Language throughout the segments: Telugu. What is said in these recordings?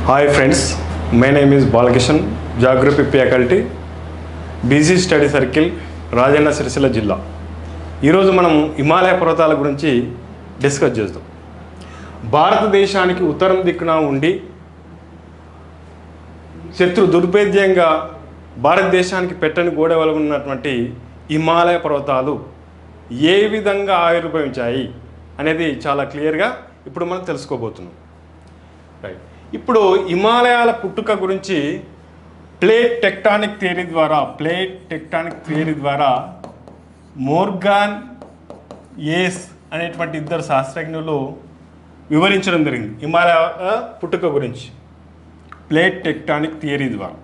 Hi friends, my name is Balakishan, geography faculty, BC study circle, Rajanna Sircilla జిల్లా. ఈరోజు మనం హిమాలయ పర్వతాల గురించి డిస్కస్ చేద్దాం. భారతదేశానికి ఉత్తరం దిక్కున ఉండి శత్రు దుర్భేద్యంగా భారతదేశానికి పెట్టని గోడవల ఉన్నటువంటి హిమాలయ పర్వతాలు ఏ విధంగా ఆవిర్భవించాయి అనేది చాలా క్లియర్గా ఇప్పుడు మనం తెలుసుకోబోతున్నాం. రైట్, ఇప్పుడు హిమాలయాల పుట్టుక గురించి ప్లేట్ టెక్టానిక్ థియరీ ద్వారా మోర్గాన్ ఏస్ అనేటువంటి ఇద్దరు శాస్త్రజ్ఞులు వివరించడం జరిగింది. హిమాలయాల పుట్టుక గురించి ప్లేట్ టెక్టానిక్ థియరీ ద్వారా.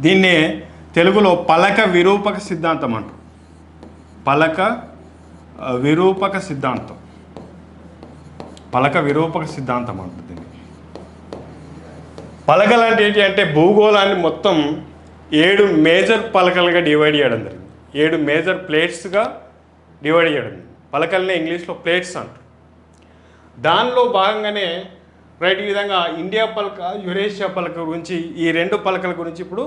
దీన్నే తెలుగులో పలక విరూపక సిద్ధాంతం అంటారు. పలక విరూపక సిద్ధాంతం అంటుంది. పలకలు అంటే ఏంటి అంటే భూగోళాన్ని మొత్తం 7 మేజర్ పలకలుగా డివైడ్ చేయడం జరిగింది. 7 మేజర్ ప్లేట్స్గా డివైడ్ చేయడం. పలకల్ని ఇంగ్లీష్లో ప్లేట్స్ అంటారు. దానిలో భాగంగానే రైట్ ఈ విధంగా ఇండియా పలక, యురేషియా పలక గురించి, ఈ 2 పలకల గురించి ఇప్పుడు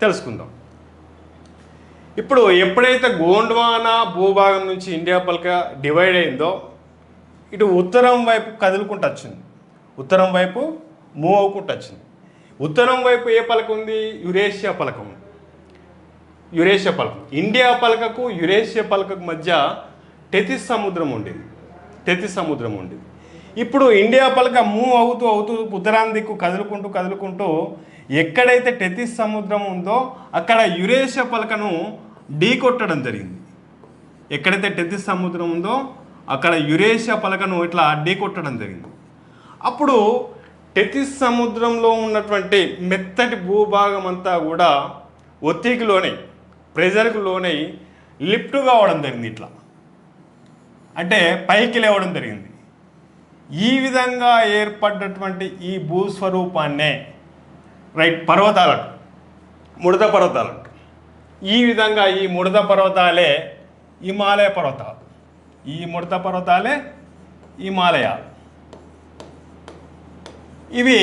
తెలుసుకుందాం. ఇప్పుడు ఎప్పుడైతే గోండ్వానా భూభాగం నుంచి ఇండియా పలక డివైడ్ అయిందో ఇటు ఉత్తరం వైపు కదులుకుంటూ వచ్చింది, ఉత్తరం వైపు మూవ్ అవ్వకుంటూ వచ్చింది. ఉత్తరం వైపు ఏ పలక ఉంది? యురేషియా పలకం. ఇండియా పలకకు యురేషియా పలకకు మధ్య టెథిస్ సముద్రం ఉండేది. ఇప్పుడు ఇండియా పలక మూవ్ అవుతూ ఉత్తరాంధ్ర దిక్కు కదులుకుంటూ ఎక్కడైతే టెథిస్ సముద్రం ఉందో అక్కడ యురేషియా పలకను ఢీకొట్టడం జరిగింది. ఎక్కడైతే టెథిస్ సముద్రం ఉందో అక్కడ యురేషియా పలకను ఇట్లా ఢీకొట్టడం జరిగింది. అప్పుడు టెథిస్ సముద్రంలో ఉన్నటువంటి మెత్తటి భూభాగం అంతా కూడా ఒత్తిడికి లోనై, ప్రెజర్కి లోనై లిఫ్ట్ కావడం జరిగింది. ఇట్లా అంటే పైకి లేవడం జరిగింది. ఈ విధంగా ఏర్పడ్డటువంటి ఈ భూస్వరూపాన్నే రైట్ పర్వతాలంట, ముడత పర్వతాలంట. ఈ విధంగా ఈ ముడత పర్వతాలే హిమాలయ పర్వతాలు. ఈ ముడత పర్వతాలే హిమాలయాలు. ఇవి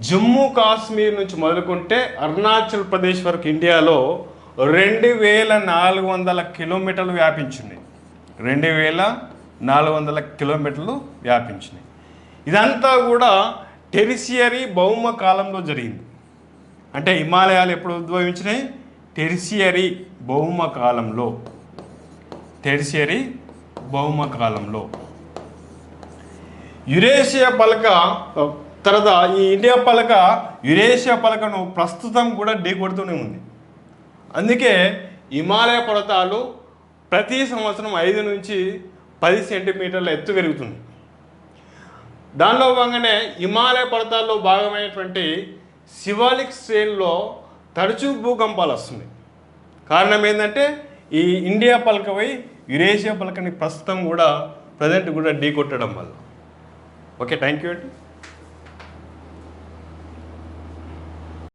జమ్మూ కాశ్మీర్ నుంచి మొదలుకుంటే అరుణాచల్ ప్రదేశ్ వరకు ఇండియాలో 2400 కిలోమీటర్లు వ్యాపించినాయి. 2400 కిలోమీటర్లు వ్యాపించినాయి. ఇదంతా కూడా టెరిషియరీ భౌమ కాలంలో జరిగింది. అంటే హిమాలయాలు ఎప్పుడు ఉద్భవించినాయి? టెరిషియరీ భౌమ కాలంలో. యురేషియా పలక తర్వాత ఈ ఇండియా పలక యురేషియా పలకను ప్రస్తుతం కూడా ఢీకొడుతూనే ఉంది. అందుకే హిమాలయ పర్వతాలు ప్రతి సంవత్సరం 5 నుంచి 10 సెంటీమీటర్ల ఎత్తు పెరుగుతుంది. దానిలో భాగంగానే హిమాలయ పర్వతాల్లో భాగమైనటువంటి శివాలిక్ శ్రేణిలో తరచూ భూకంపాలు వస్తున్నాయి. కారణం ఏంటంటే ఈ ఇండియా పలకపై యురేషియా పలకని ప్రస్తుతం కూడా ప్రజెంట్ కూడా ఢీకొట్టడం వల్ల. ఓకే, థ్యాంక్ యూ అండి.